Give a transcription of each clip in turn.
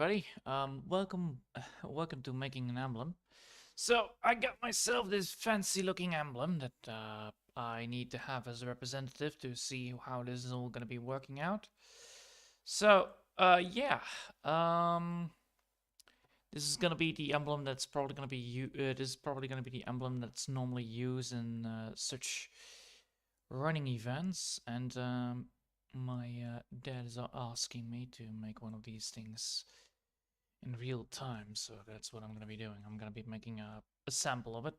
everybody. Welcome to making an emblem. So I got myself this fancy-looking emblem that I need to have as a representative to see how this is all gonna be working out. So yeah, um, this is gonna be the emblem that's probably gonna be this is probably gonna be the emblem that's normally used in such running events, and my dad is asking me to make one of these things in real time, so that's what I'm going to be doing. I'm going to be making a sample of it.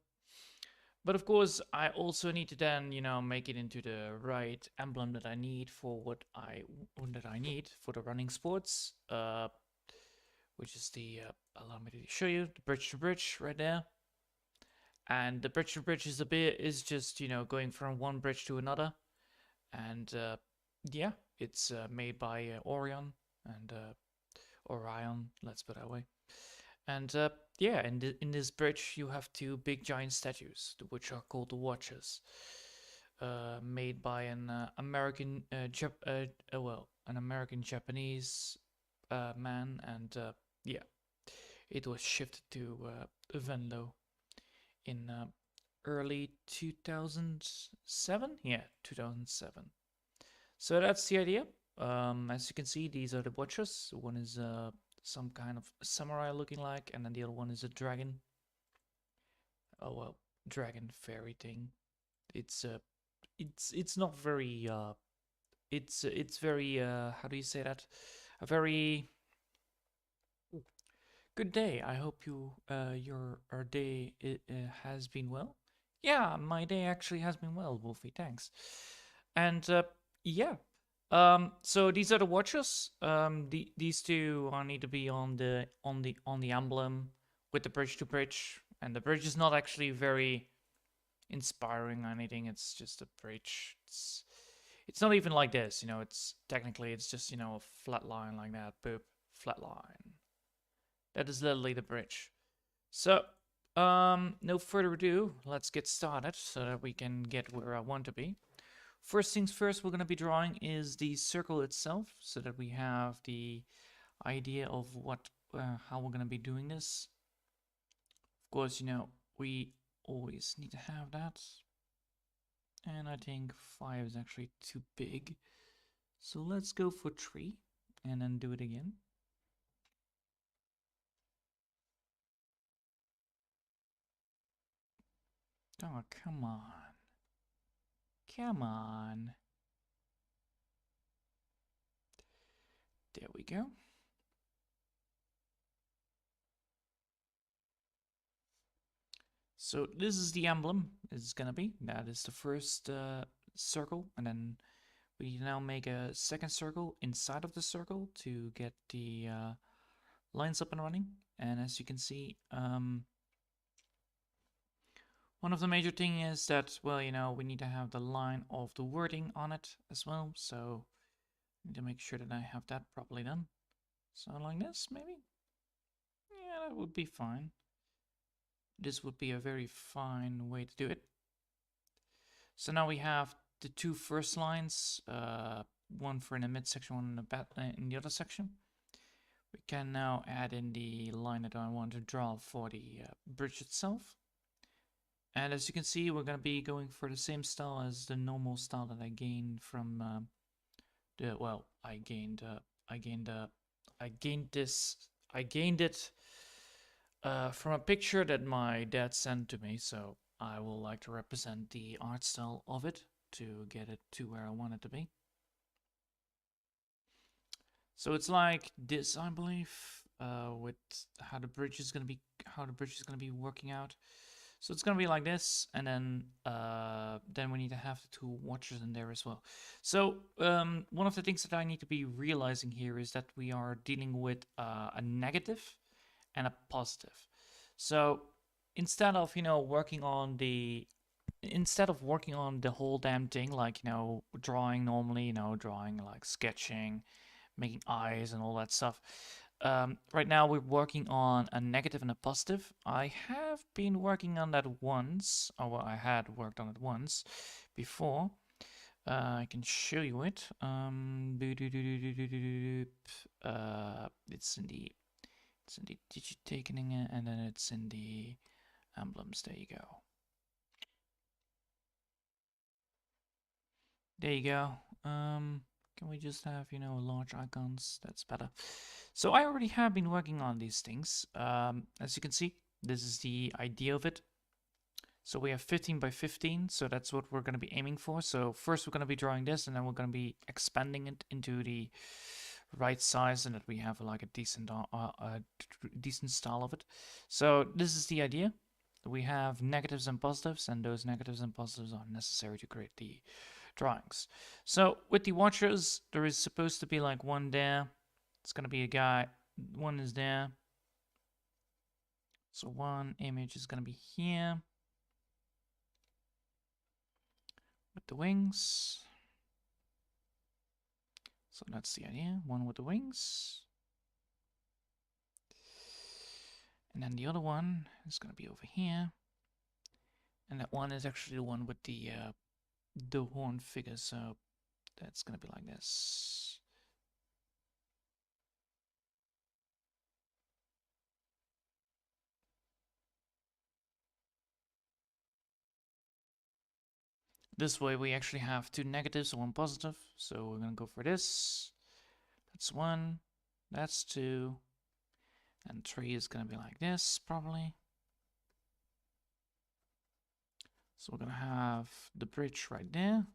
But of course, I also need to then, make it into the right emblem that I need for what I need for the running sports, which is the allow me to show you the bridge to bridge right there. And the bridge to bridge is just going from one bridge to another, and yeah, it's made by Orion. Let's put it that way. And yeah, in this bridge you have two big giant statues, which are called the Watchers, made by an an American Japanese man, and yeah, it was shipped to Venlo in early 2007. Yeah, 2007. So that's the idea. As you can see, these are the Watchers. One is some kind of samurai looking like, and then the other one is a dragon. Oh well, dragon fairy thing. It's it's not very it's very how do you say that? A very good day. I hope your day has been well. Yeah, my day actually has been well, Wolfie. Thanks. And yeah. So these are the watches. These two need to be on the emblem with the bridge to bridge, and the bridge is not actually very inspiring or anything. It's just a bridge. It's not even like this, It's technically it's just a flat line like that. Boop, flat line. That is literally the bridge. So no further ado, let's get started so that we can get where I want to be. First things first, we're going to be drawing is the circle itself, so that we have the idea of how we're going to be doing this. Of course, we always need to have that. And I think 5 is actually too big. So let's go for 3 and then do it again. Oh, come on. Come on. There we go. So this is the emblem it's gonna be. That is the first circle, and then we now make a second circle inside of the circle to get the lines up and running. And as you can see, one of the major thing is that, well, we need to have the line of the wording on it as well. So I need to make sure that I have that properly done. So like this, maybe? Yeah, that would be fine. This would be a very fine way to do it. So now we have the two first lines, one for in the midsection, one in the other section. We can now add in the line that I want to draw for the bridge itself. And as you can see, we're going to be going for the same style as the normal style that I gained from I gained it from a picture that my dad sent to me. So I will like to represent the art style of it to get it to where I want it to be. So it's like this, I believe, with how the bridge is gonna be working out. So it's gonna be like this, and then we need to have the two watchers in there as well. So one of the things that I need to be realizing here is that we are dealing with a negative and a positive. So instead of working on the whole damn thing, like drawing normally, drawing like sketching, making eyes and all that stuff. Right now we're working on a negative and a positive. I have been working on that once, or well, I had worked on it once before. I can show you it. It's in the It's in the digitating, and then it's in the emblems. There you go. There you go. Can we just have, large icons? That's better. So I already have been working on these things. As you can see, this is the idea of it. So we have 15 by 15, so that's what we're going to be aiming for. So first we're going to be drawing this, and then we're going to be expanding it into the right size, and that we have like a decent style of it. So this is the idea. We have negatives and positives, and those negatives and positives are necessary to create the drawings. So with the watchers, there is supposed to be like one there. It's going to be a guy. One is there. So one image is going to be here with the wings. So that's the idea. One with the wings. And then the other one is going to be over here. And that one is actually the one with the horn figure. So that's going to be like this. This way we actually have two negatives and one positive. So we're going to go for this. That's one. That's two. And three is going to be like this, probably. So we're going to have the bridge right there.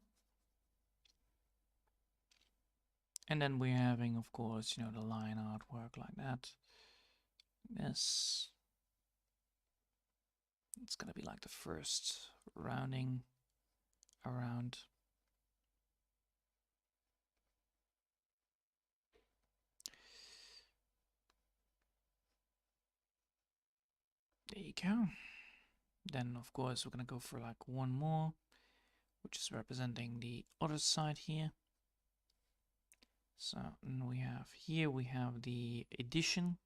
And then we're having, of course, the line artwork like that. This. It's going to be like the first rounding around. There you go. Then, of course, we're going to go for like one more, which is representing the other side here. So we have here, we have the addition.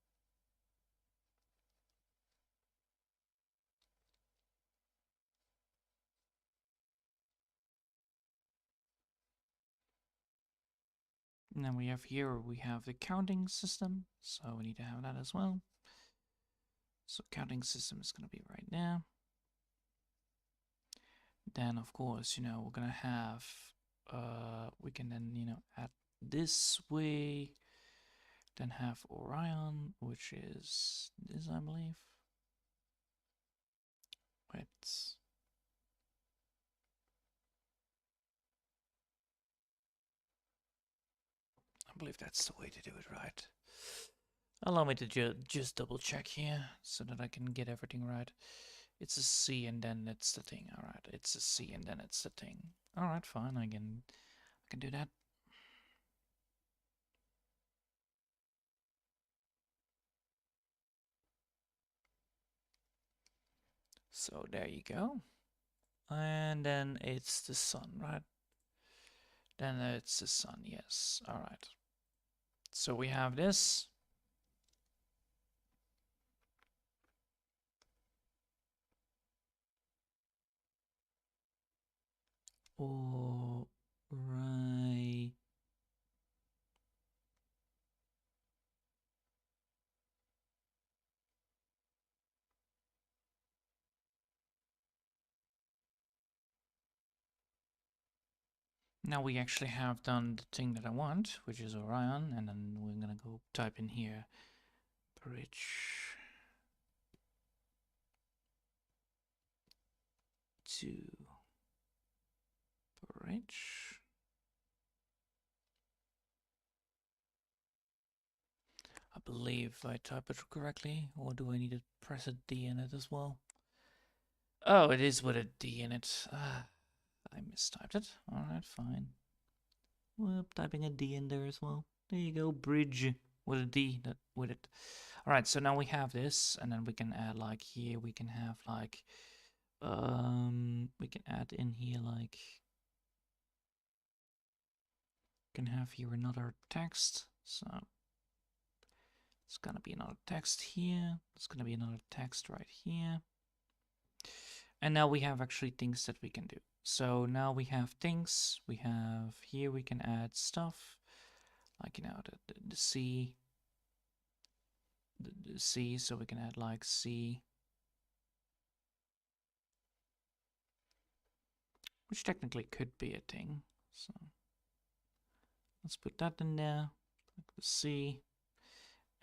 And then we have here, we have the counting system. So we need to have that as well. So counting system is going to be right there. Then, of course, we're going to have, we can then, add this way. Then have Orion, which is this, I believe. Wait. I believe that's the way to do it, right? Allow me to just double check here so that I can get everything right. It's a C and then it's the thing. Alright, it's a C and then it's the thing. Alright, fine, I can do that. So there you go. And then it's the sun, right? Then it's the sun, yes. Alright. So we have this. All right. Now we actually have done the thing that I want, which is Orion, and then we're gonna go type in here bridge to bridge. I believe I type it correctly, or do I need to press a D in it as well? Oh, it is with a D in it. I mistyped it. Alright, fine. Well, typing a D in there as well. There you go, bridge with a D with it. Alright, so now we have this, and then we can add like here, we can have like, we can add in here like, can have here another text. So it's gonna be another text here. It's gonna be another text right here. And now we have actually things that we can do. So now we have things. We have here we can add stuff like the C. the C, so we can add like C, which technically could be a thing. So let's put that in there, like the C,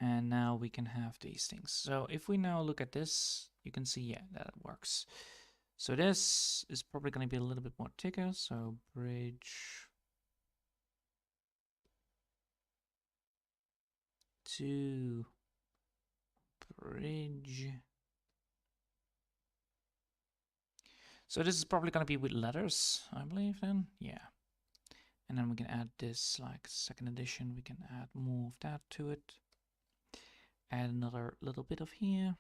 and now we can have these things. So if we now look at this, you can see, yeah, that it works. So this is probably going to be a little bit more thicker. So bridge to bridge. So this is probably going to be with letters, I believe then. Yeah. And then we can add this like second edition. We can add more of that to it. Add another little bit of here.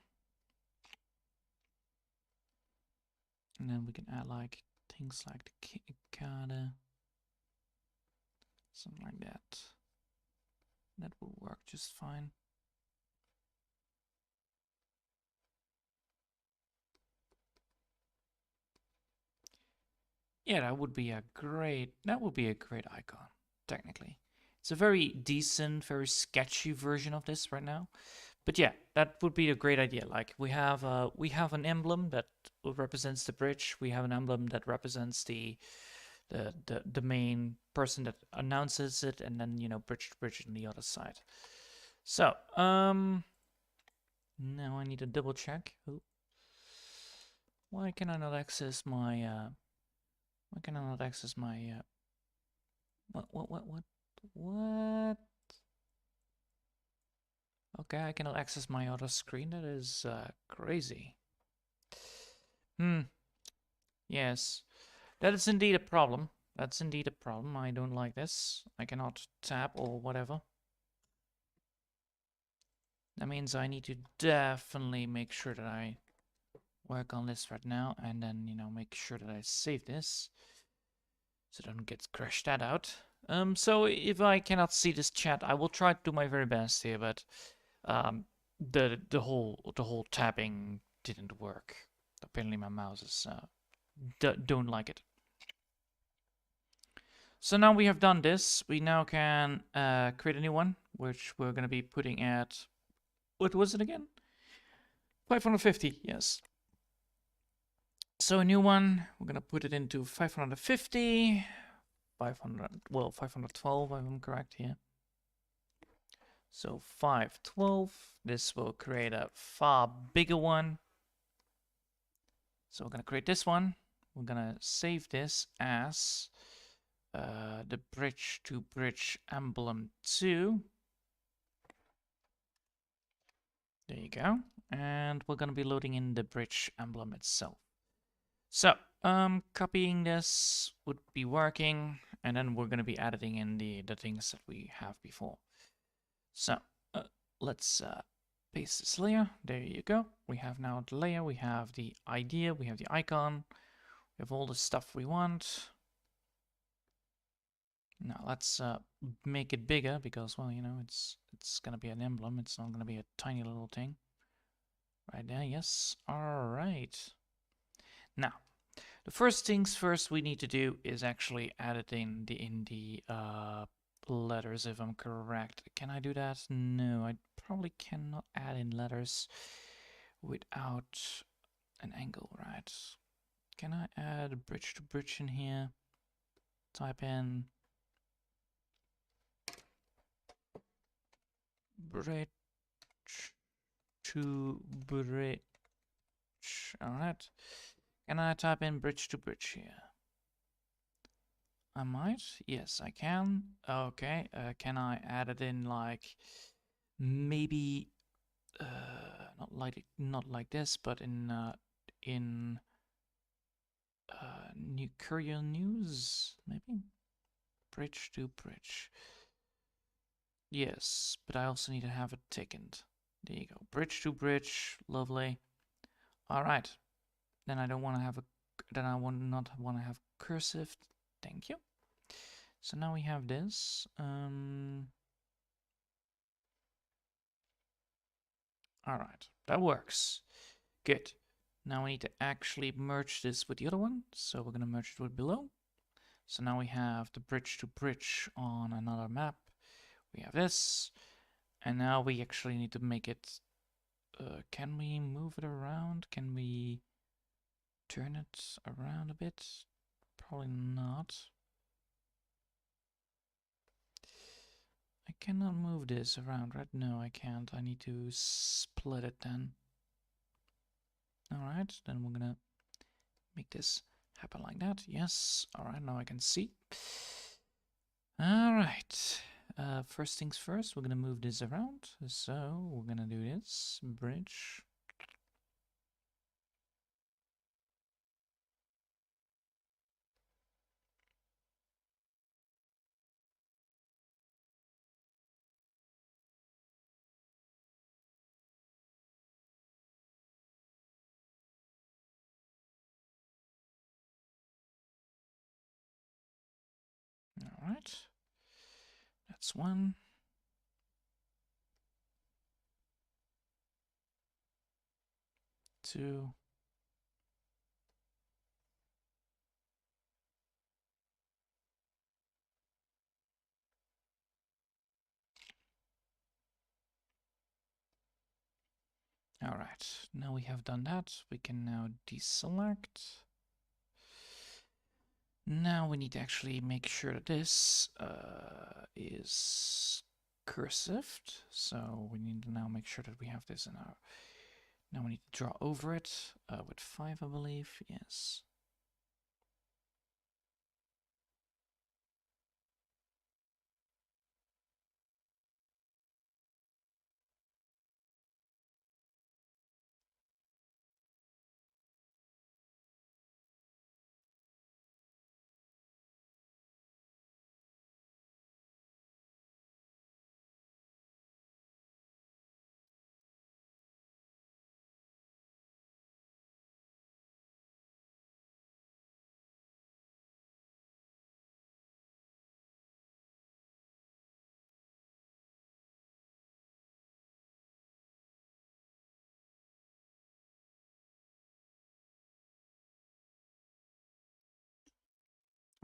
And then we can add like things like the card, something like that. That will work just fine. Yeah, that would be a great icon, technically. It's a very decent, very sketchy version of this right now. But yeah, that would be a great idea. Like we have an emblem that represents the bridge. We have an emblem that represents the main person that announces it, and then bridge to bridge on the other side. So now I need to double check. Ooh. Why can I not access my why can I not access my what? Okay, I cannot access my other screen. That is crazy. Yes. That is indeed a problem. That's indeed a problem. I don't like this. I cannot tap or whatever. That means I need to definitely make sure that I work on this right now and then, make sure that I save this so I don't get crashed that out. So if I cannot see this chat, I will try to do my very best here, but the whole tapping didn't work. Apparently my mouse is don't like it. So now we have done this, we now can create a new one, which we're going to be putting at, what was it again? 550, yes. So a new one, we're going to put it into 550, 512 if I'm correct here. So 512, this will create a far bigger one. So we're going to create this one. We're going to save this as the bridge to bridge emblem 2. There you go. And we're going to be loading in the bridge emblem itself. So copying this would be working, and then we're going to be adding in the things that we have before. So let's paste this layer. There you go. We have now the layer, we have the idea, we have the icon, we have all the stuff we want. Now let's make it bigger because, well, it's gonna be an emblem. It's not gonna be a tiny little thing. Right there, yes. All right. Now, the first things first we need to do is actually add it in the letters, if I'm correct. Can I do that? No, I probably cannot add in letters without an angle, right? Can I add a bridge to bridge in here? Type in bridge to bridge. Alright. Can I type in bridge to bridge here? I might. Yes, I can. Okay. Can I add it in like maybe not like this, but in new courier news maybe? Bridge to bridge. Yes, but I also need to have it thickened. There you go. Bridge to bridge. Lovely. All right. Then I don't want to have a. Then I not want to have cursive. Thank you. So now we have this. All right, that works. Good. Now we need to actually merge this with the other one. So we're gonna merge it with below. So now we have the bridge to bridge on another map. We have this. And now we actually need to make it. Can we move it around? Can we turn it around a bit? Probably not. I cannot move this around, right? No, I can't. I need to split it then. Alright, then we're gonna make this happen like that. Yes. Alright, now I can see. Alright. First things first, we're gonna move this around. So we're gonna do this. Bridge. Alright. That's one. Two. Alright, now we have done that. We can now deselect. Now we need to actually make sure that this is cursived. So we need to now make sure that we have this in our... Now we need to draw over it with 5, I believe. Yes.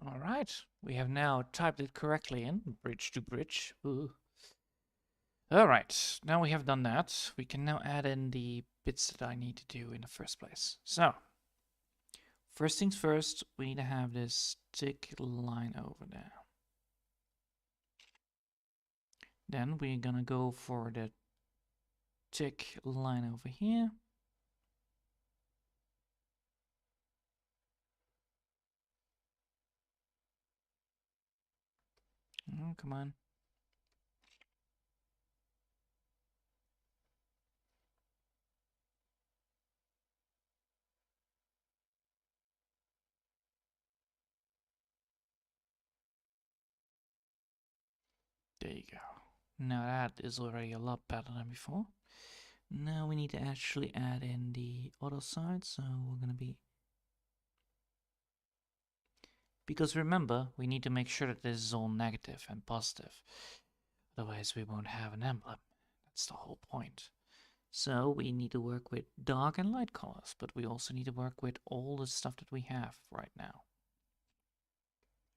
All right, we have now typed it correctly in, bridge to bridge. Ooh. All right, now we have done that. We can now add in the bits that I need to do in the first place. So, first things first, we need to have this thick line over there. Then we're gonna go for the thick line over here. Oh, come on. There you go. Now that is already a lot better than before. Now we need to actually add in the other side, so we're gonna be... Because remember, we need to make sure that this is all negative and positive. Otherwise we won't have an emblem. That's the whole point. So we need to work with dark and light colors, but we also need to work with all the stuff that we have right now.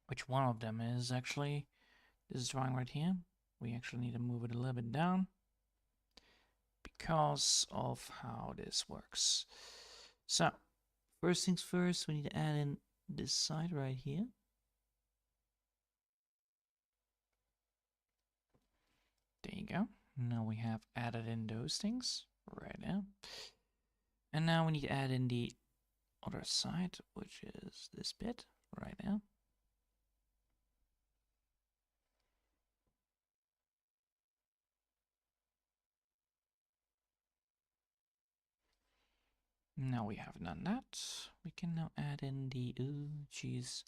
Which one of them is actually this drawing right here. We actually need to move it a little bit down because of how this works. So, first things first, we need to add in this side right here. There you go. Now we have added in those things right now. And now we need to add in the other side, which is this bit right now. Now we have done that. We can now add in the, oh, geez.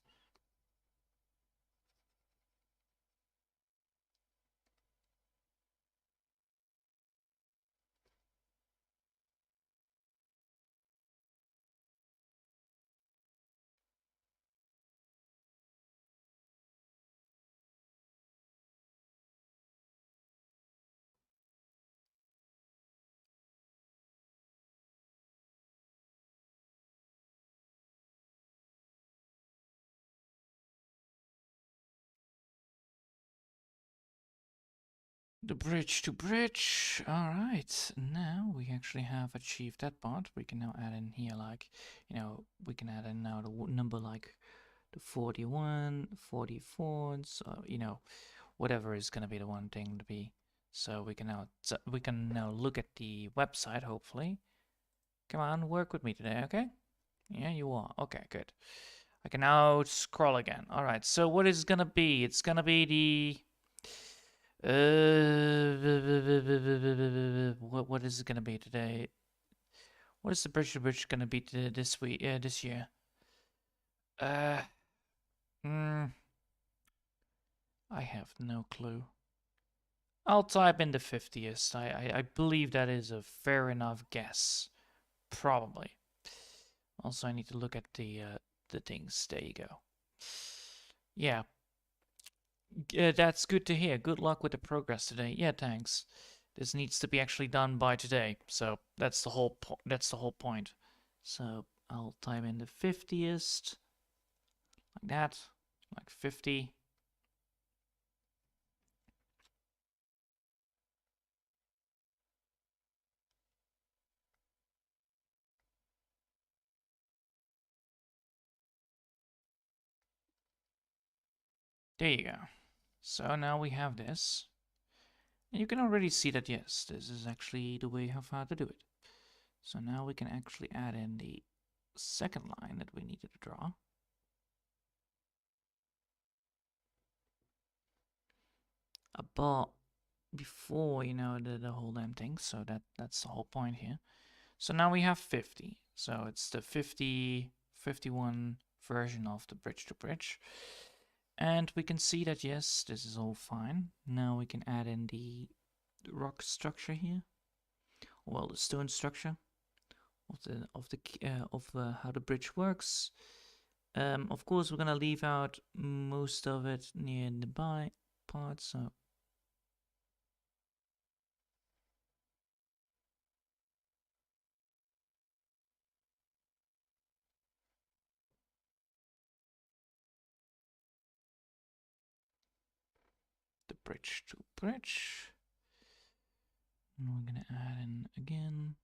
The bridge to bridge. All right. Now we actually have achieved that part. We can now add in here, like, we can add in now the number like the 41, 44, so, whatever is going to be the one thing to be. So we can now look at the website, hopefully. Come on, work with me today, okay? Yeah, you are. Okay, good. I can now scroll again. All right. So what is gonna be? It's gonna be the what is it gonna be today? What is the bridge to bridge gonna be this week? This year. Uh, mm, I have no clue. I'll type in the 50th. I believe that is a fair enough guess. Probably. Also, I need to look at the things. There you go. Yeah, that's good to hear. Good luck with the progress today. Yeah, thanks. This needs to be actually done by today, so that's the whole that's the whole point. So I'll type in the 50th, like that, like 50. There you go. So now we have this. And you can already see that, yes, this is actually the way how to do it. So now we can actually add in the second line that we needed to draw. A bar before, the whole damn thing. So that's the whole point here. So now we have 50. So it's the 51 version of the bridge to bridge. And we can see that, yes, this is all fine. Now we can add in the rock structure here. Well, the stone structure of how the bridge works. Of course, we're gonna leave out most of it near the by part. So the bridge to bridge. And we're gonna add in again.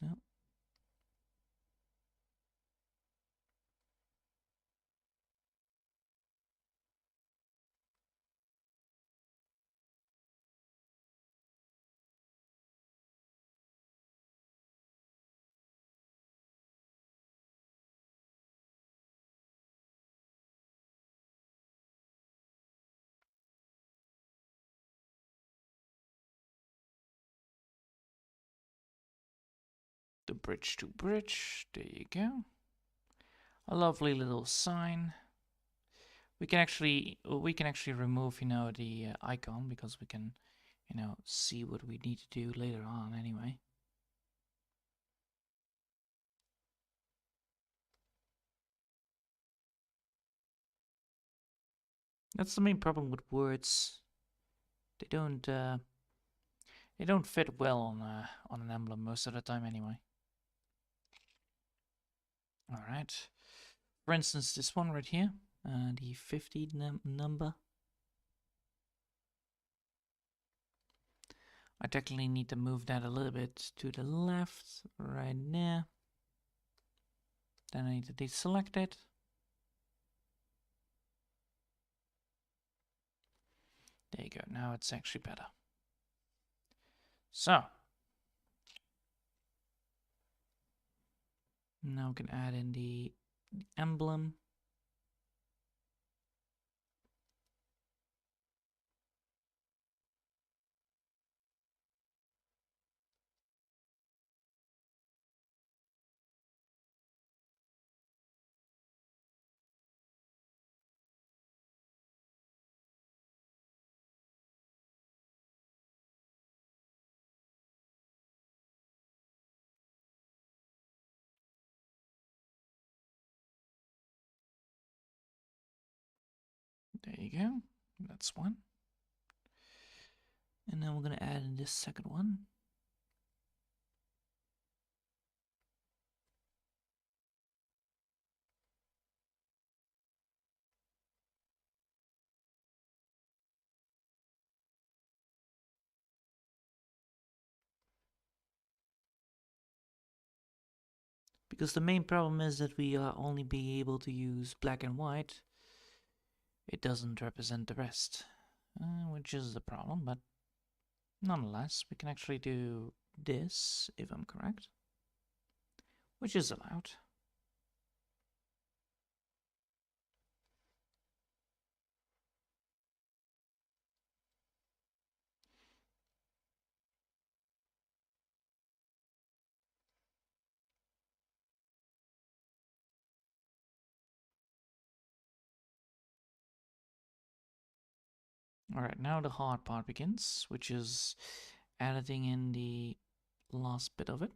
No. The bridge to bridge. There you go. A lovely little sign. We can actually remove the icon because we can see what we need to do later on anyway. That's the main problem with words. They don't fit well on an emblem most of the time anyway. All right. For instance, this one right here, the 50 number. I technically need to move that a little bit to the left, right there. Then I need to deselect it. There you go. Now it's actually better. So now we can add in the emblem. There you go. That's one. And then we're going to add in this second one. Because the main problem is that we are only be able to use black and white. It doesn't represent the rest, which is the problem, but nonetheless, we can actually do this, if I'm correct, which is allowed. Alright, now the hard part begins, which is editing in the last bit of it.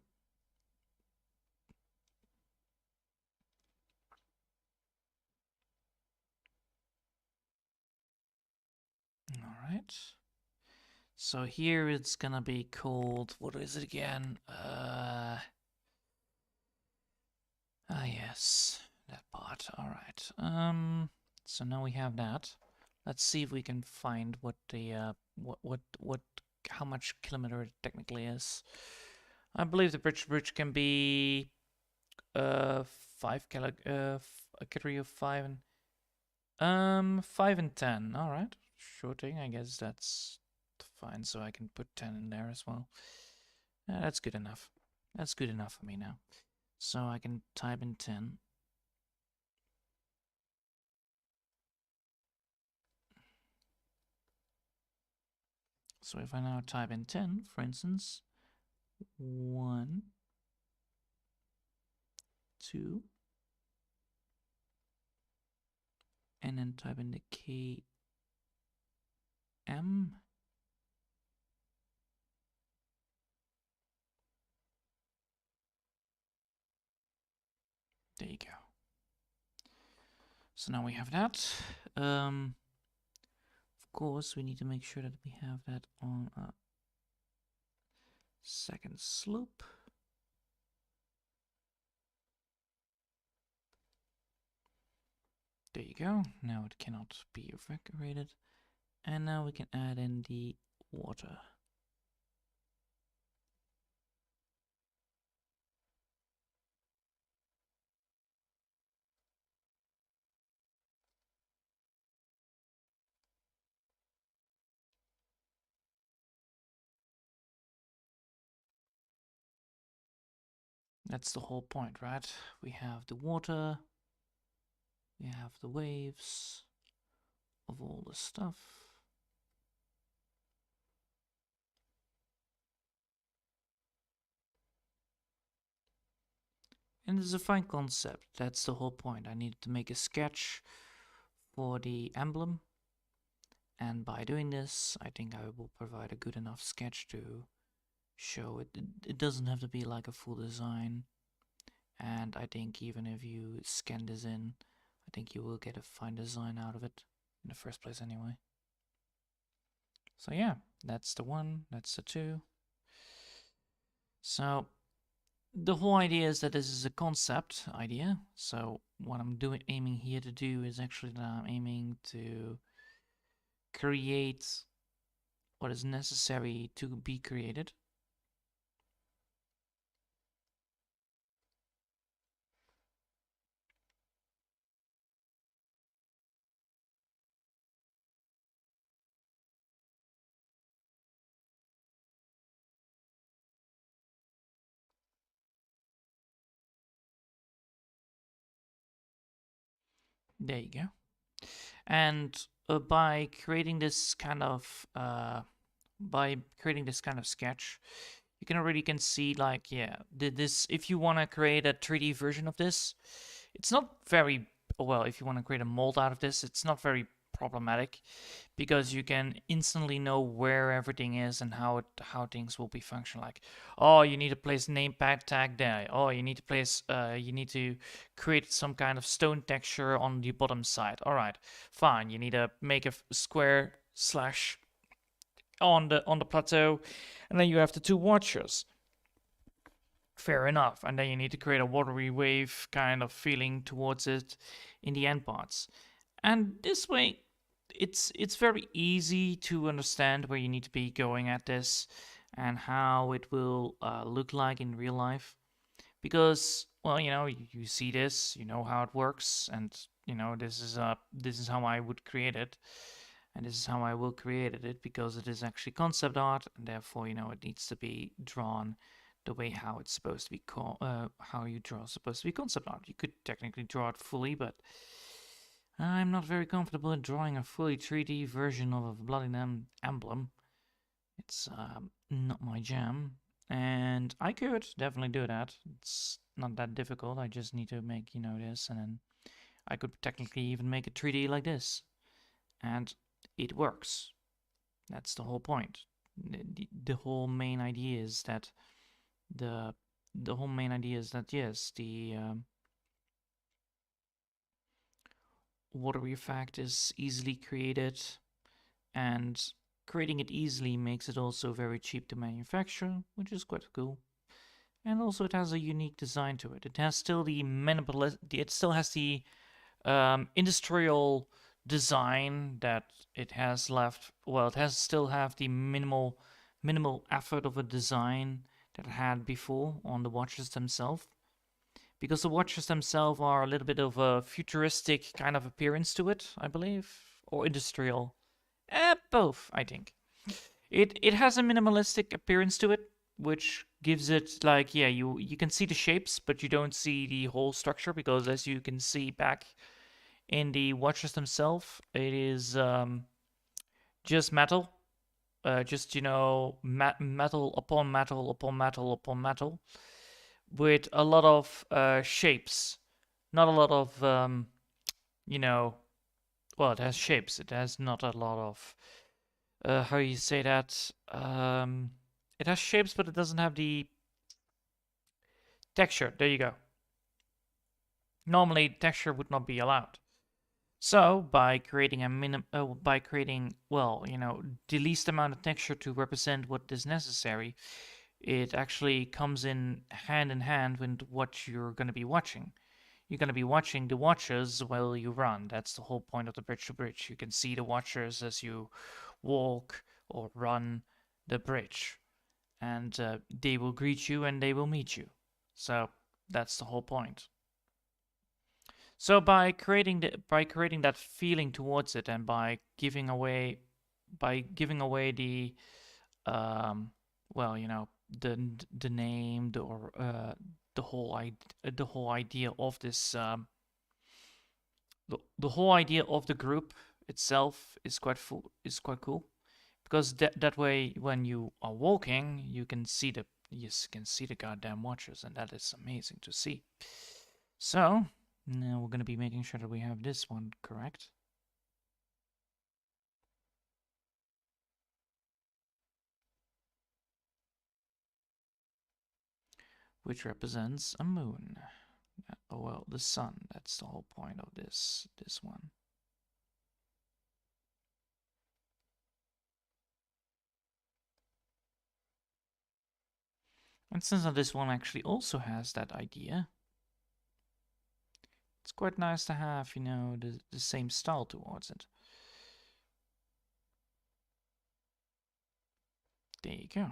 Alright. So here it's gonna be called, what is it again? Yes, that part. Alright. So now we have that. Let's see if we can find what the how much kilometer it technically is. I believe the bridge can be 5 a category of 5 and 5 and 10. All right, sure thing. I guess that's fine. So I can put 10 in there as well. That's good enough. That's good enough for me now. So I can type in 10. So if I now type in 10, for instance, 1, 2, and then type in the KM. There you go. So now we have that. Of course, we need to make sure that we have that on a second slope. There you go. Now it cannot be evacuated. And now we can add in the water. That's the whole point, right? We have the water, we have the waves of all the stuff. And it's a fine concept. That's the whole point. I needed to make a sketch for the emblem. And by doing this, I think I will provide a good enough sketch to show it. It doesn't have to be like a full design. And I think even if you scan this in, I think you will get a fine design out of it in the first place anyway. So yeah, that's the 1, that's the 2. So the whole idea is that this is a concept idea. So what I'm aiming here to do is actually that I'm aiming to create what is necessary to be created. There you go. And by creating this kind of sketch, you can already see like, yeah, this, if you want to create a 3D version of this, it's not very well. If you want to create a mold out of this, it's not very problematic, because you can instantly know where everything is and how things will be functional. Like, oh, you need to place name tag there. Oh, you need to place you need to create some kind of stone texture on the bottom side. All right, fine. You need to make a square slash on the plateau, and then you have the 2 watchers. Fair enough. And then you need to create a watery wave kind of feeling towards it in the end parts. And this way, it's very easy to understand where you need to be going at this and how it will look like in real life. because, well, you see this, you know how it works, and this is how I would create it, and this is how I will create it because it is actually concept art, and therefore, it needs to be drawn the way how it's supposed to be how you draw supposed to be concept art. You could technically draw it fully, but I'm not very comfortable in drawing a fully 3D version of a bloody emblem. It's not my jam, and I could definitely do that. It's not that difficult. I just need to make this, and then I could technically even make it 3D like this, and it works. That's the whole point. The whole main idea is that the whole main idea is that yes, the water effect is easily created, and creating it easily makes it also very cheap to manufacture, which is quite cool. And also, it has a unique design to it. It has still the minimalist. It still has the industrial design that it has left. Well, it has still have the minimal effort of a design that it had before on the watches themselves. Because the watches themselves are a little bit of a futuristic kind of appearance to it, I believe, or industrial. Both, I think. It has a minimalistic appearance to it, which gives it like, yeah, you can see the shapes, but you don't see the whole structure, because as you can see back in the watches themselves, it is just metal, just metal upon metal upon metal upon metal, with a lot of shapes, not a lot of you know. Well, it has shapes. It has not a lot of how you say that. It has shapes, but it doesn't have the texture. There you go. Normally, texture would not be allowed. So by creating by creating, well, the least amount of texture to represent what is necessary, it actually comes in hand with what you're going to be watching. You're going to be watching the watchers while you run. That's the whole point of the bridge to bridge. You can see the watchers as you walk or run the bridge, and they will greet you and they will meet you. So that's the whole point. So by creating that feeling towards it, and by giving away the well, the name, or the whole idea of this the whole idea of the group itself is quite cool, because that way when you are walking you can see the goddamn watchers, and that is amazing to see. So now we're going to be making sure that we have this one correct, which represents a moon. Oh well, the sun. That's the whole point of this one. And since this one actually also has that idea, it's quite nice to have, the same style towards it. There you go.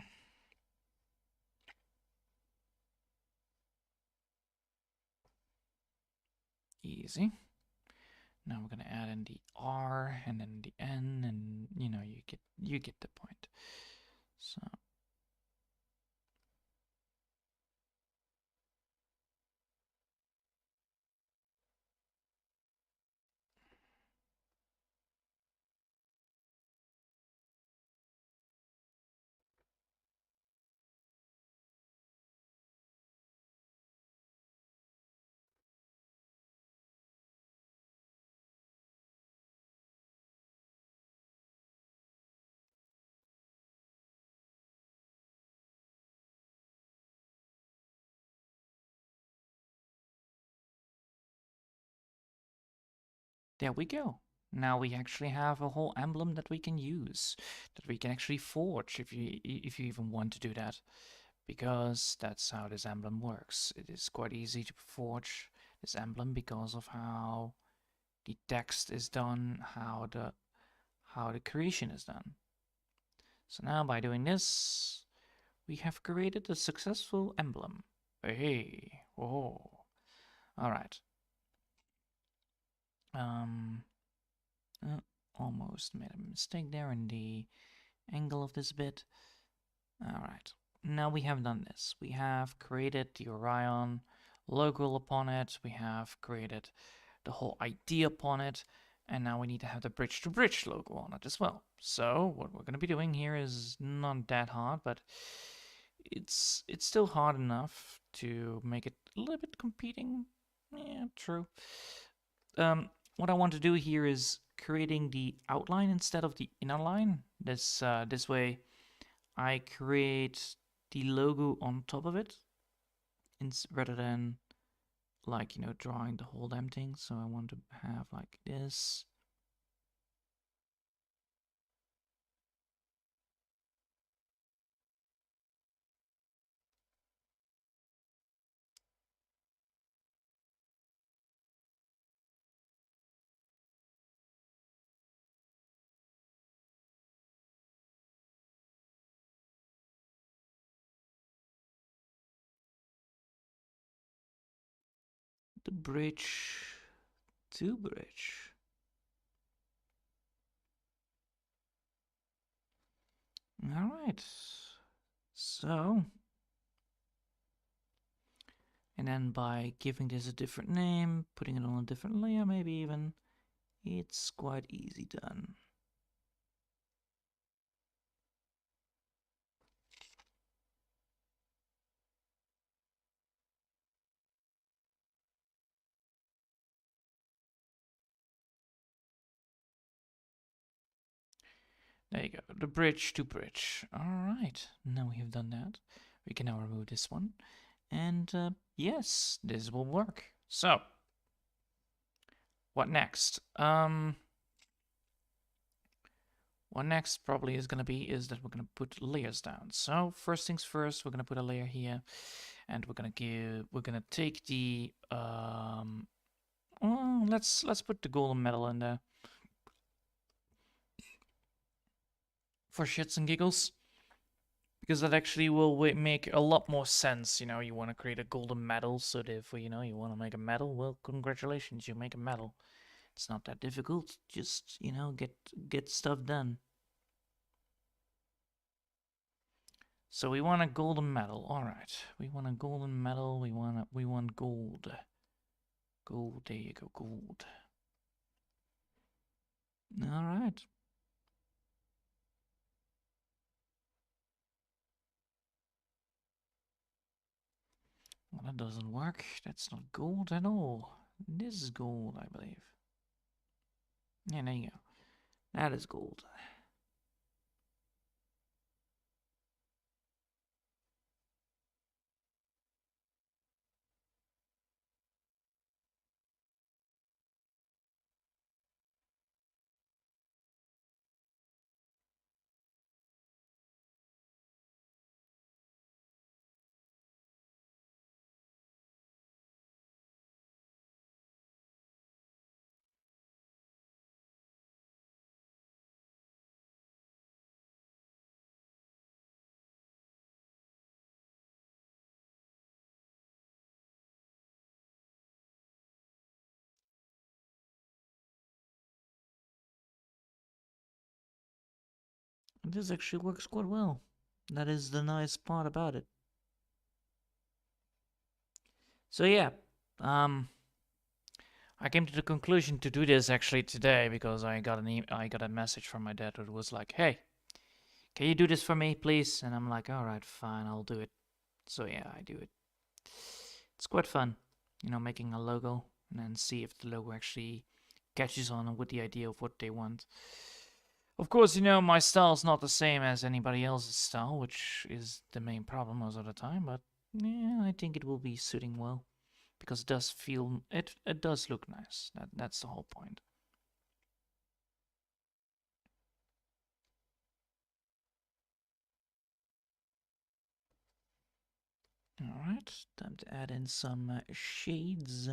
Easy. Now we're gonna add in the R and then the N, and you get the point. So there we go. Now we actually have a whole emblem that we can use, that we can actually forge if you even want to do that, because that's how this emblem works. It is quite easy to forge this emblem because of how the text is done, how the creation is done. So now by doing this, we have created a successful emblem. Hey, Oh, all right. Um, almost made a mistake there in the angle of this bit. All right. Now we have done this. We have created the Orion logo upon it. We have created the whole idea upon it. And now we need to have the bridge-to-bridge logo on it as well. So what we're going to be doing here is not that hard, but it's still hard enough to make it a little bit competing. Yeah, true. What I want to do here is creating the outline instead of the inner line. This way I create the logo on top of it rather than like, drawing the whole damn thing. So I want to have like this. The bridge to bridge. All right. So, and then by giving this a different name, putting it on a different layer, maybe even, it's quite easy done. There you go, the bridge to bridge. All right, now we have done that. We can now remove this one. And yes, this will work. So, what next? What next probably is going to be is that we're going to put layers down. So first things first, we're going to put a layer here, and we're going to take the let's put the golden metal in there for shits and giggles, because that actually will make a lot more sense. You want to create a golden medal, so if you want to make a medal, well, congratulations, you make a medal. It's not that difficult. Just get stuff done. So we want a golden medal. All right, we want a golden medal. We want gold. Gold. There you go, gold. All right. Well, that doesn't work. That's not gold at all. This is gold, I believe. Yeah, there you go. That is gold. This actually works quite well. That is the nice part about it. So yeah, I came to the conclusion to do this actually today because I got a message from my dad that was like, "Hey, can you do this for me, please?" And I'm like, "All right, fine, I'll do it." So yeah, I do it. It's quite fun, making a logo and then see if the logo actually catches on with the idea of what they want. Of course, my style is not the same as anybody else's style, which is the main problem most of the time, but yeah, I think it will be suiting well because it does look nice. That's the whole point. All right, time to add in some shades.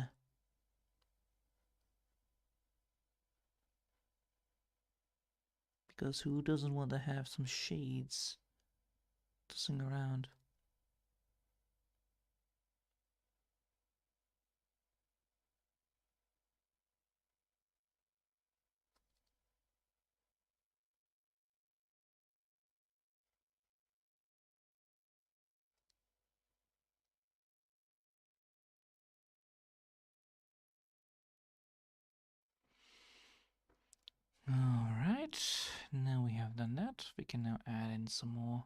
Because who doesn't want to have some shades to sing around? right, now we have done that. We can now add in some more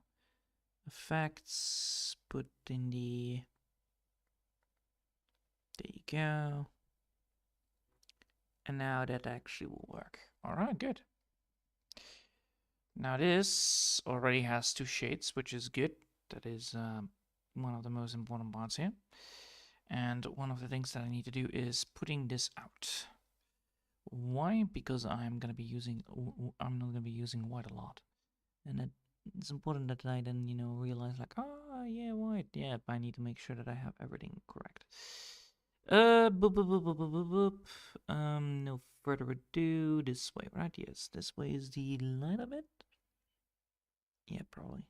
effects. Put in the... There you go. And now that actually will work. Alright, good. Now this already has two shades, which is good. That is one of the most important parts here. And one of the things that I need to do is putting this out. Why? Because I'm not gonna be using white a lot, and it's important that I then realize like, yeah, white, yeah, I need to make sure that I have everything correct. Boop, boop, boop, boop, boop, boop, boop. No further ado, this way, right? Yes, this way is the light of it. Yeah, probably.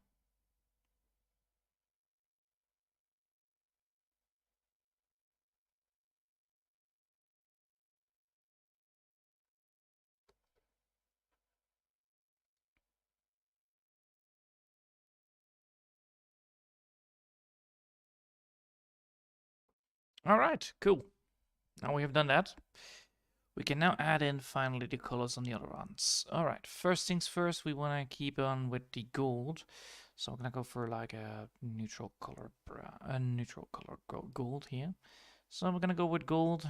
All right, cool. Now we have done that. We can now add in finally the colors on the other ones. All right, first things first, we want to keep on with the gold. So I'm gonna go for like a neutral color, gold here. So I'm gonna go with gold.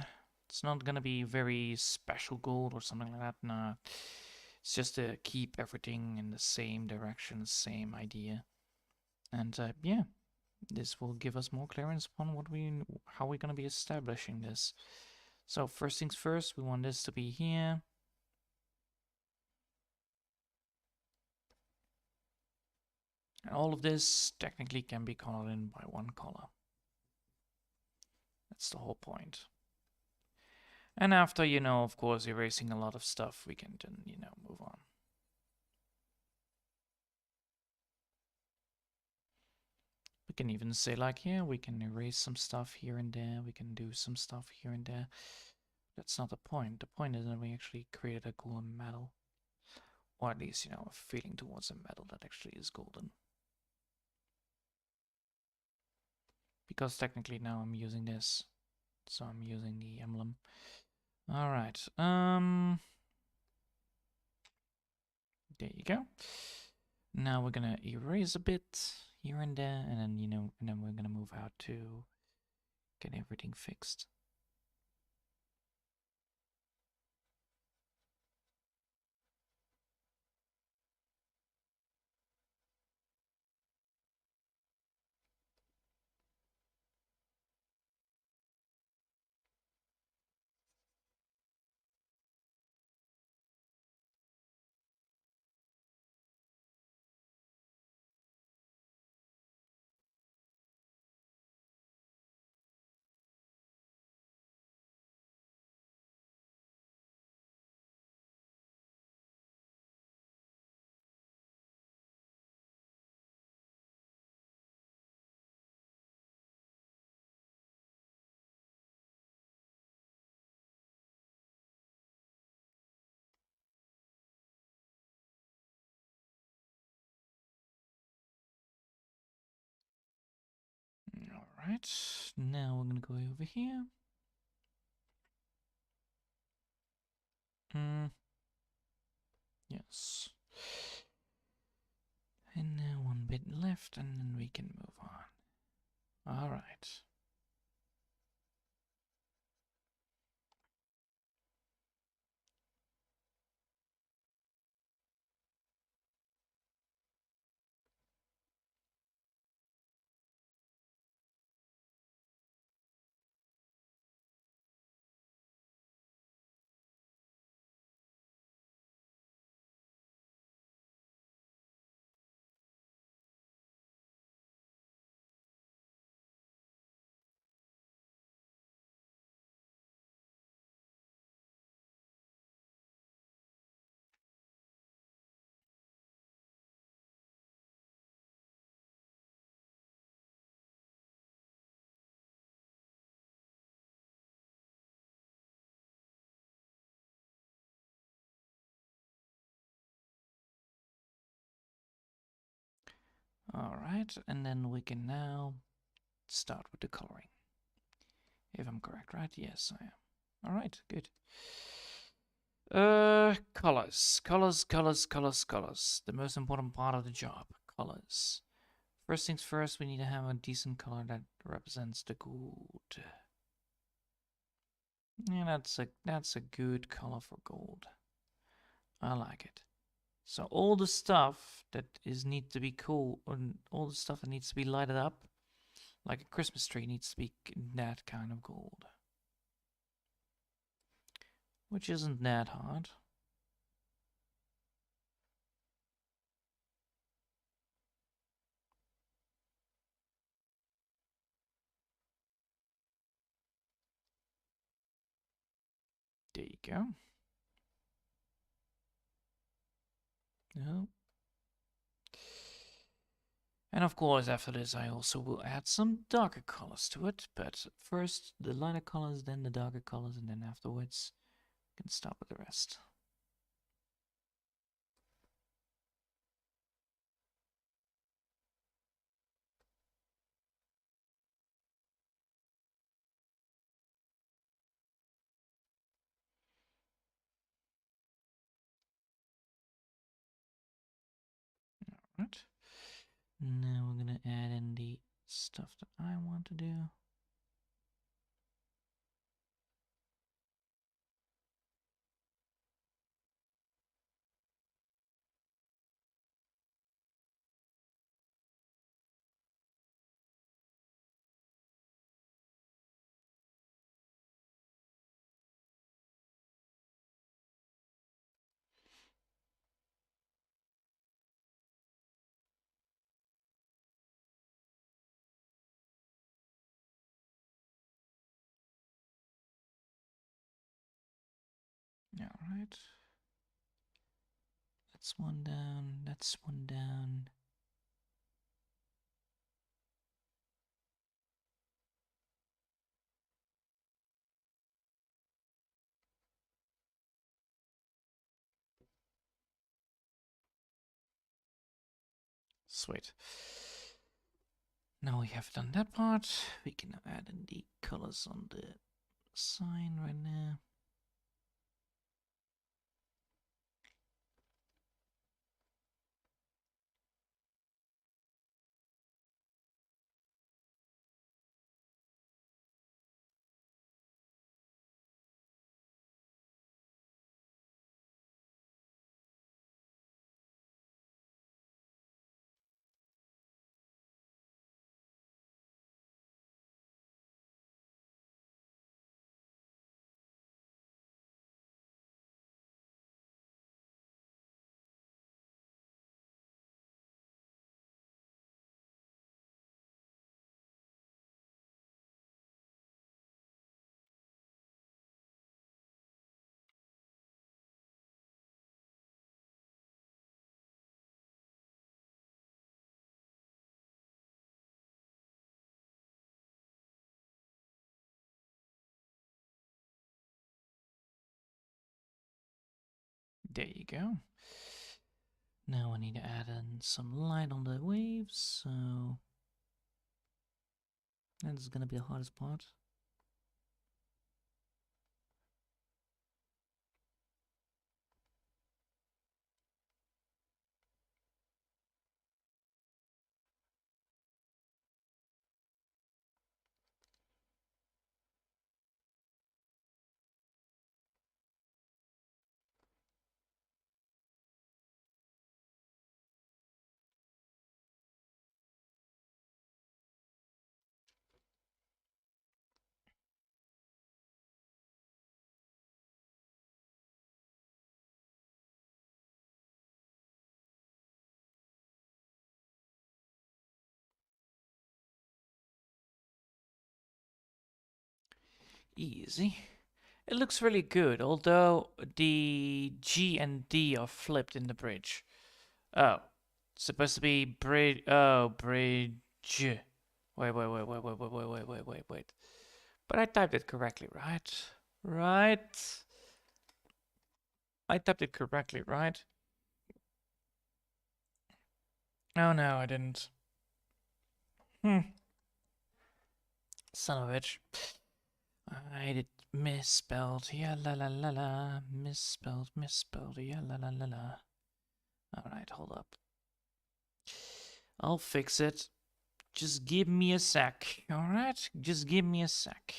It's not gonna be very special gold or something like that. Nah, it's just to keep everything in the same direction, same idea. And yeah, this will give us more clearance upon how we're gonna be establishing this. So first things first, we want this to be here. And all of this technically can be colored in by one color. That's the whole point. And after, of course, erasing a lot of stuff, we can then, move on. We can even say like, yeah, we can erase some stuff here and there. We can do some stuff here and there. That's not the point. The point is that we actually created a golden metal. Or at least, a feeling towards a metal that actually is golden. Because technically now I'm using this. So I'm using the emblem. All right. There you go. Now we're gonna erase a bit here and there, and then and then we're gonna move out to get everything fixed. All right. Now we're gonna go over here. Yes. And now one bit left, and then we can move on. All right. All right, and then we can now start with the coloring. If I'm correct, right? Yes, I am. All right, good. Colors. Colors, colors, colors, colors. The most important part of the job. Colors. First things first, we need to have a decent color that represents the gold. Yeah, that's a good color for gold. I like it. So all the stuff that is need to be cool, and all the stuff that needs to be lighted up, like a Christmas tree, needs to be that kind of gold. Which isn't that hard. There you go. No. And of course, after this, I also will add some darker colors to it. But first, the lighter colors, then the darker colors, and then afterwards, we can start with the rest. Right. Now we're gonna add in the stuff that I want to do. Alright. That's one down, that's one down. Sweet. Now we have done that part. We can now add in the colors on the sign right now. There you go. Now I need to add in some light on the waves, so that's gonna be the hardest part. Easy. It looks really good, although the G and D are flipped in the bridge. Oh, it's supposed to be bridge. Oh, bridge. Wait. But I typed it correctly, right? Right? I typed it correctly, right? Oh no, I didn't. Hmm. Son of a bitch. I did misspelled. Yeah, la la la la. Misspelled, misspelled. Yeah, la la la la. Alright, hold up. I'll fix it. Just give me a sec. Alright? Just give me a sec.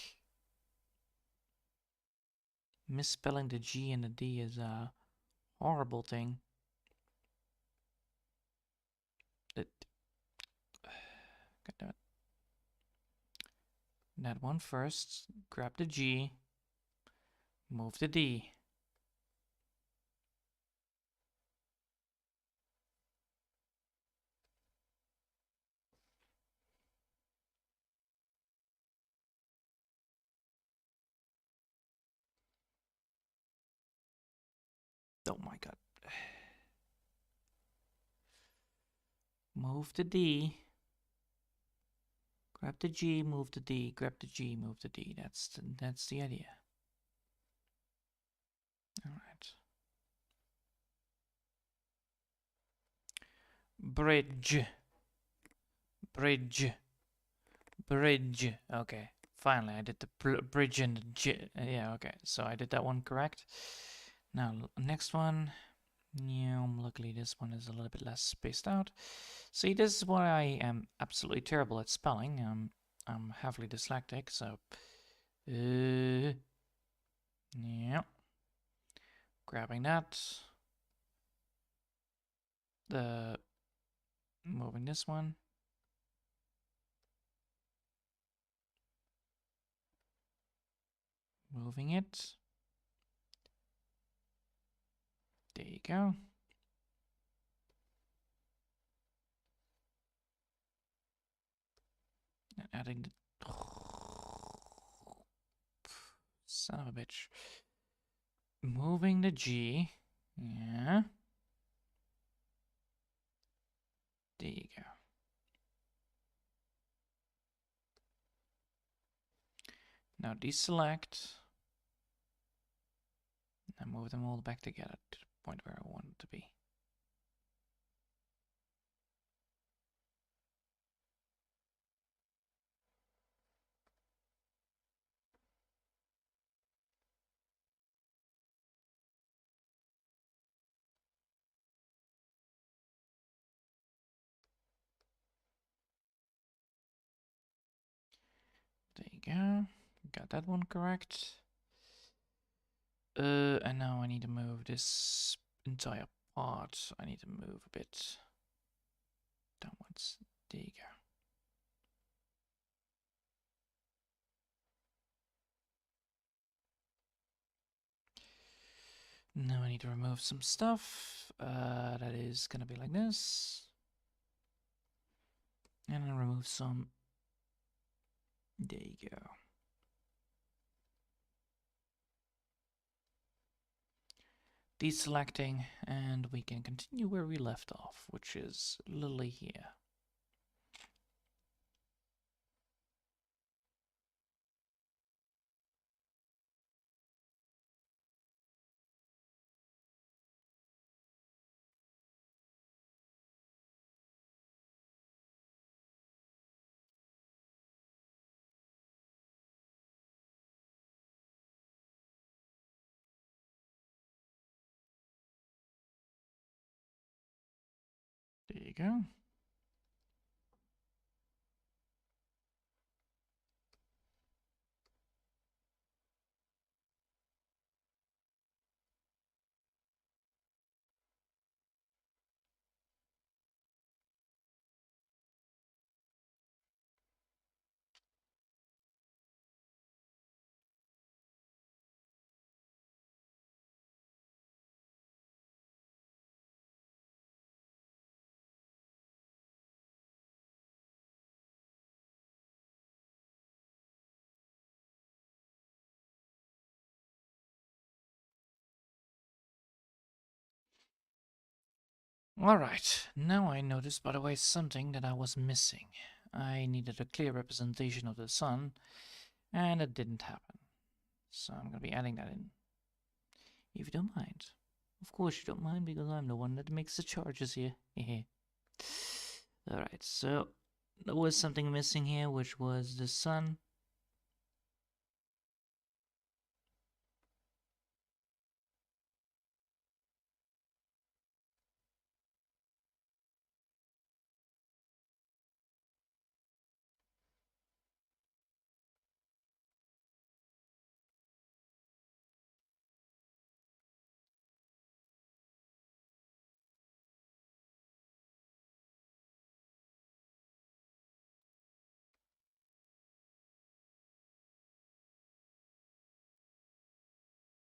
Misspelling the G and the D is a horrible thing. God damn it. That one first. Grab the G. Move the D. Oh my god. Move the D. Grab the G, move the D. Grab the G, move the D. That's the idea. All right. Bridge. Bridge. Bridge. Okay. Finally, I did the bridge and the G. Yeah, okay. So I did that one correct. Now, next one. Yeah, luckily this one is a little bit less spaced out. See, this is why I am absolutely terrible at spelling. I'm heavily dyslexic, so... yeah. Grabbing that. Moving this one. Moving it. There you go. And adding the... son of a bitch. Moving the G. Yeah. There you go. Now deselect. And move them all back together to the point where I want it to be. There you go. Got that one correct. And now I need to move this entire part. I need to move a bit downwards. There you go. Now I need to remove some stuff. That is gonna be like this. And I'll remove some. There you go. Deselecting, and we can continue where we left off, which is literally here. There you go. Alright, now I noticed, by the way, something that I was missing. I needed a clear representation of the sun, and it didn't happen. So I'm gonna be adding that in. If you don't mind. Of course you don't mind, because I'm the one that makes the charges here. Alright, so there was something missing here, which was the sun.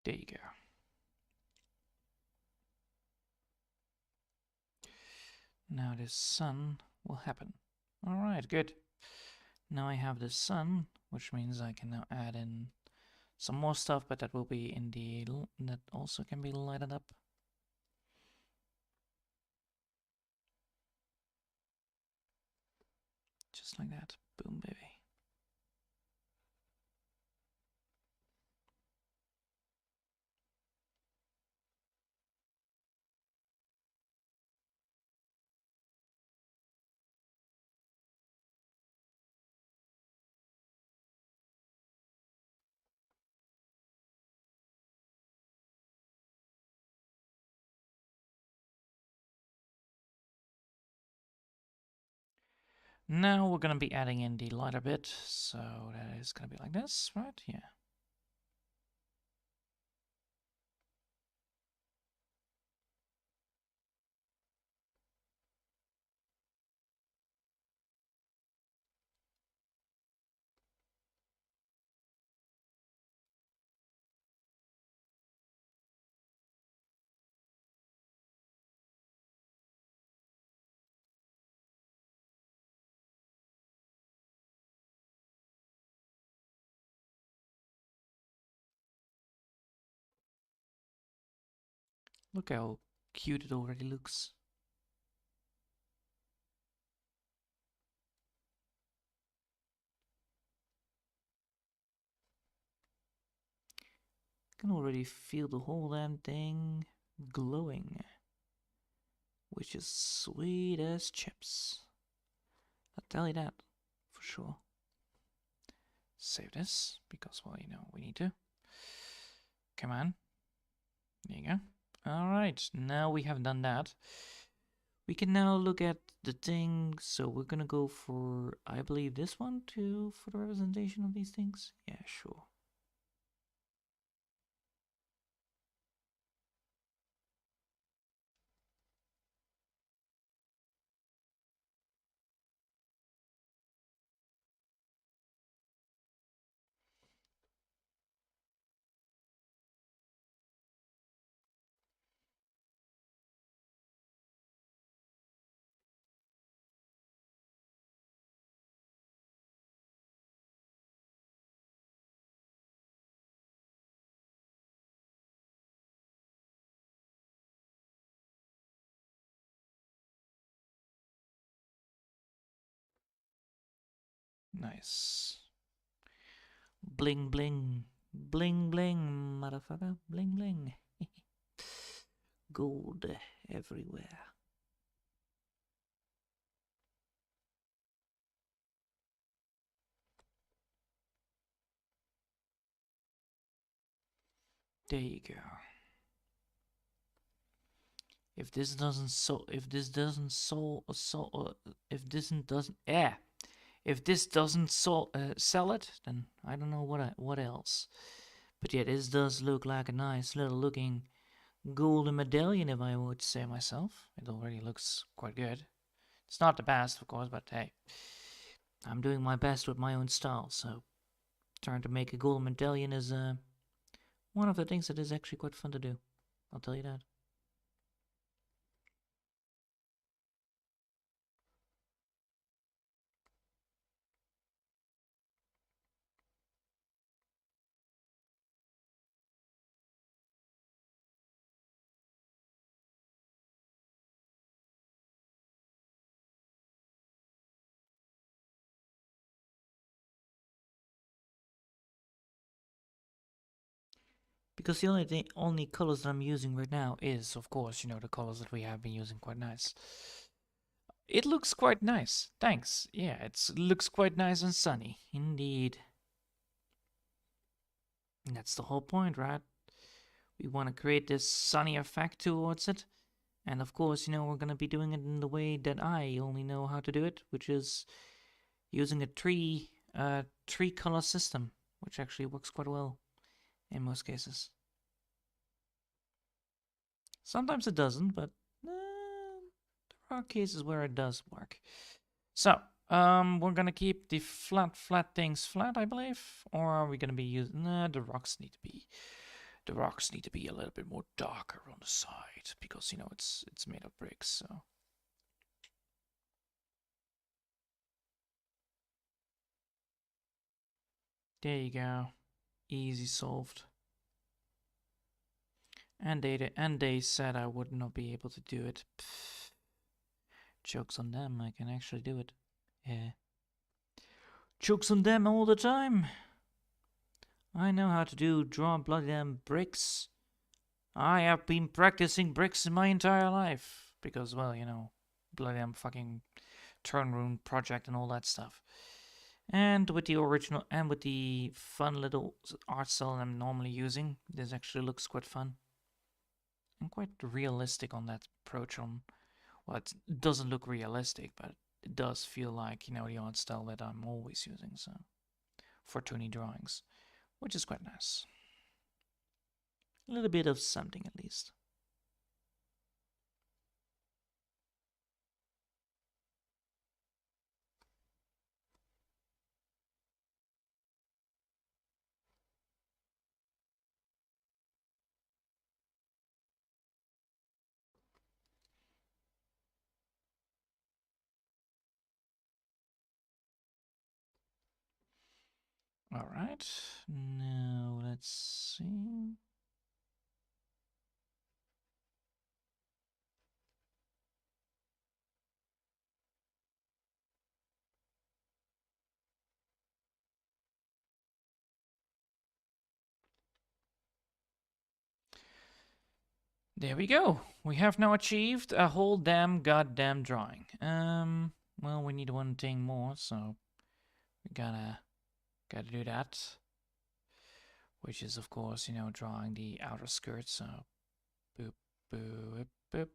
There you go. Now the sun will happen. Alright, good. Now I have the sun, which means I can now add in some more stuff, but that will be in the... that also can be lighted up. Just like that. Boom, baby. Now we're going to be adding in the lighter bit, so that is going to be like this, right? Yeah. Look how cute it already looks. I can already feel the whole damn thing glowing, which is sweet as chips. I'll tell you that for sure. Save this because, well, you know, we need to. Come on. There you go. Alright, now we have done that. We can now look at the thing. So we're gonna go for, I believe, this one too, for the representation of these things. Yeah, sure. Nice. Bling bling. Bling bling, motherfucker. Bling bling. Gold everywhere. There you go. If this doesn't so, if this doesn't so, if this doesn't, if this doesn't sell it, then I don't know what else. But yeah, this does look like a nice little looking golden medallion, if I would say myself. It already looks quite good. It's not the best, of course, but hey, I'm doing my best with my own style. So trying to make a golden medallion is one of the things that is actually quite fun to do. I'll tell you that. Because the only colors that I'm using right now is, of course, you know, the colors that we have been using quite nice. It looks quite nice. Thanks. Yeah, it looks quite nice and sunny. Indeed. And that's the whole point, right? We want to create this sunny effect towards it. And of course, you know, we're going to be doing it in the way that I only know how to do it, which is using a tree color system, which actually works quite well in most cases. Sometimes it doesn't, but there are cases where it does work. So, we're gonna keep the flat things flat, I believe, or are we gonna be using? Nah, the rocks need to be the rocks need to be a little bit more darker on the side because it's made of bricks. So there you go, easy solved. And they said I would not be able to do it. Pfft. Jokes on them, I can actually do it. Yeah. Jokes on them all the time. I know how to draw bloody damn bricks. I have been practicing bricks my entire life. Because, well, bloody damn fucking turn room project and all that stuff. And with the original and with the fun little art style I'm normally using, this actually looks quite fun. And quite realistic on that approach on, well, it doesn't look realistic, but it does feel like, the art style that I'm always using, so, for 2D drawings, which is quite nice. A little bit of something at least. All right, now let's see. There we go. We have now achieved a whole damn goddamn drawing. Well, we need one thing more, so we gotta do that. Which is, of course, drawing the outer skirt. So, boop, boop, boop.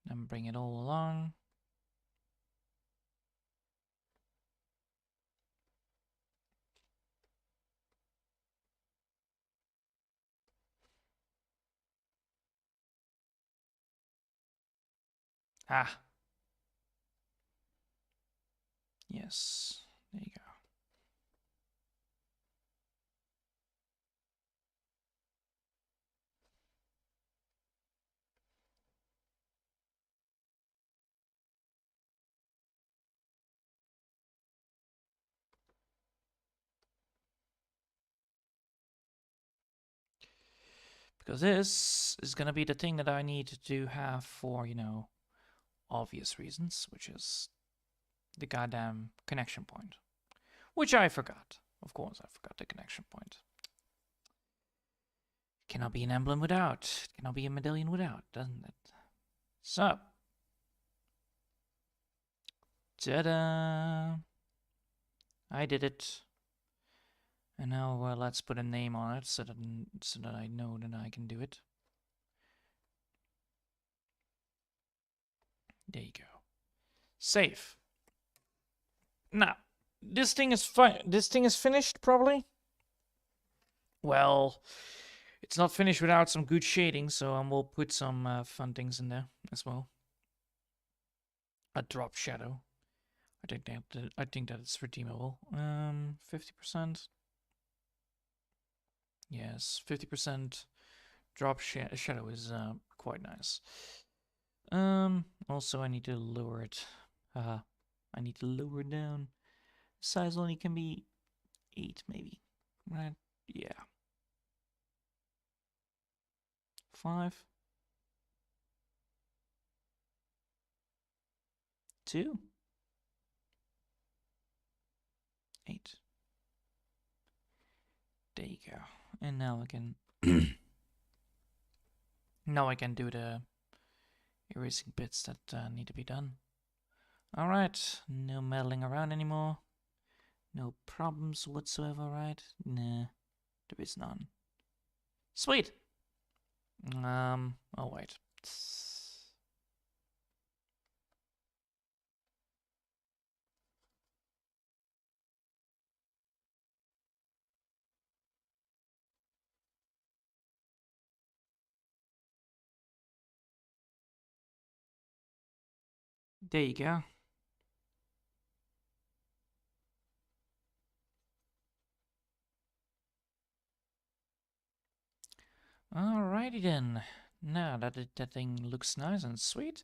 Then bring it all along. Ah. Yes. There you go. Because this is going to be the thing that I need to have for, obvious reasons, which is the goddamn connection point. Which I forgot. Of course, I forgot the connection point. Cannot be an emblem without. Cannot be a medallion without, doesn't it? So. Ta-da! I did it. And now let's put a name on it so that I know that I can do it. There you go. Save. Now, this thing is finished probably. Well, it's not finished without some good shading, so we'll put some fun things in there as well. A drop shadow. I think that it's redeemable. 50%. Yes, 50% drop shadow is quite nice. Also I need to lower it. I need to lower it down. Size only can be 8 maybe. Right? Yeah. 5. 2. 8. There you go. And now I can now I can do the erasing bits that need to be done. Alright, no meddling around anymore. No problems whatsoever, right? Nah, there is none. Sweet! Oh wait. There you go. Alrighty then. Now that that thing looks nice and sweet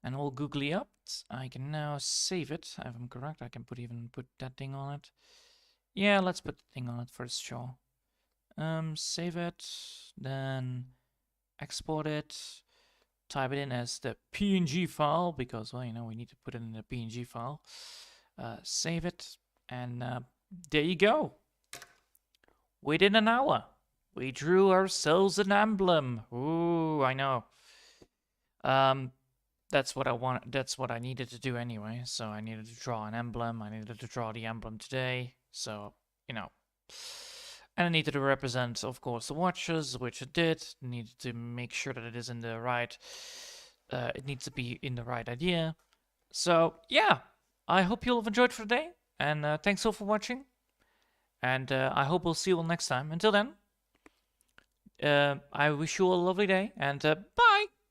and all googly up, I can now save it. If I'm correct, I can even put that thing on it. Yeah, let's put the thing on it first, sure. Save it, then export it, type it in as the PNG file because, well, we need to put it in the PNG file. Save it, and there you go. Within an hour, we drew ourselves an emblem. Ooh, I know. That's what I want. That's what I needed to do anyway. So I needed to draw an emblem. I needed to draw the emblem today. So, and I needed to represent, of course, the watches, which it did. Needed to make sure that it is in the right. It needs to be in the right idea. So yeah, I hope you'll have enjoyed for today, and thanks all for watching. And I hope we'll see you all next time. Until then, I wish you all a lovely day, and bye!